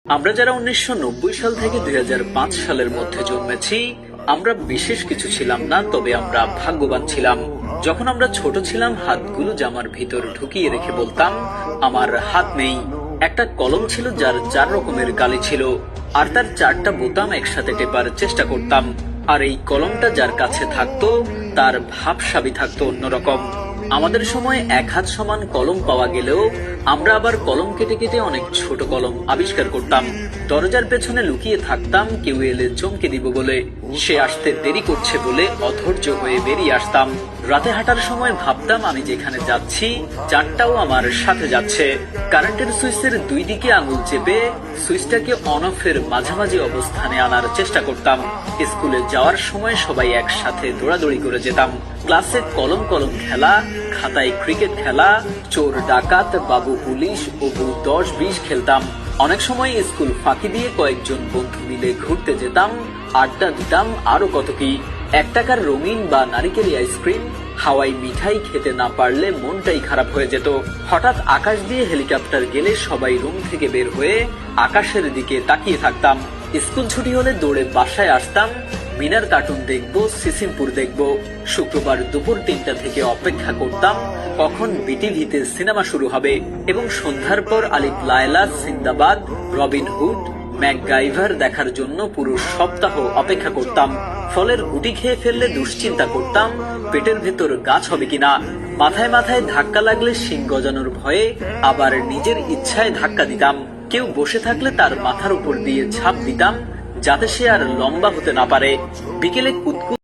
আমরা যারা 1990 সাল থেকে 2005 সালের মধ্যে জন্মেছি, আমরা বিশেষ কিছু ছিলাম না, তবে আমরা ভাগ্যবান ছিলাম। যখন আমরা ছোট ছিলাম, হাতগুলো জামার ভিতর ঢুকিয়ে রেখে বলতাম, আমার হাত নেই। একটা কলম ছিল যার 4 রকমের গালি ছিল, আর তার 4টা বোতাম একসাথে টেপার চেষ্টা করতাম। আর এই কলমটা যার কাছে থাকতো, তার ভাবসাবি থাকতো অন্যরকম। আমাদের সময় 1 হাত সমান কলম পাওয়া গেলেও আমরা আবার কলম কেটে কেটে অনেক ছোট কলম আবিষ্কার করতাম। দরজার পেছনে লুকিয়ে থাকতাম, কেউ এলে চমকে দিব বলে। সে আসতে দেরি করছে বলে অধৈর্য হয়ে বেরিয়ে আসতাম। রাতে হাঁটার সময় ভাবতাম, আমি যেখানে যাচ্ছি 4টাও আমার সাথে যাচ্ছে। কারেন্টের সুইচের 2 দিকে আঙুল চেপে সুইচটাকে অন অফের মাঝামাঝি অবস্থানে আনার চেষ্টা করতাম। স্কুলে যাওয়ার সময় সবাই একসাথে দৌড়াদৌড়ি করে যেতাম। ক্লাসে কলম কলম খেলা, খাতায় ক্রিকেট খেলা, চোর ডাকাত, বাবু পুলিশ ও বউ 10-20 খেলতাম। অনেক সময় স্কুল ফাঁকি দিয়ে কয়েকজন বন্ধু মিলে ঘুরতে যেতাম, আড্ডা দিতাম, আরো কত কি। 1 টাকার রঙিন বা নারিকেলি আইসক্রিম, হাওয়াই মিঠাই খেতে না পারলে মনটাই খারাপ হয়ে যেত। হঠাৎ আকাশ দিয়ে হেলিকপ্টার গেলে সবাই রুম থেকে বের হয়ে আকাশের দিকে তাকিয়ে থাকতাম। স্কুল ছুটি হলে দৌড়ে বাসায় আসতাম। মিনার কার্টুন দেখবো, সিসিমপুর দেখবো। শুক্রবার দুপুর 3টা থেকে অপেক্ষা করতাম কখন বিটিভিতে সিনেমা শুরু হবে, এবং সন্ধ্যার পর আলিফ Laila, Sinbad, Robin Hood, MacGyver দেখার জন্য পুরো সপ্তাহ অপেক্ষা করতাম। ফলের গুটি খেয়ে ফেললে দুশ্চিন্তা করতাম, পেটের ভেতর গাছ হবে কিনা। মাথায় মাথায় ধাক্কা লাগলে শিং গজানোর ভয়ে আবার নিজের ইচ্ছায় ধাক্কা দিতাম। কেউ বসে থাকলে তার মাথার উপর দিয়ে ঝাঁপ দিতাম, যাতে সে আর লম্বা হতে না পারে। বিকেলে কুতকুত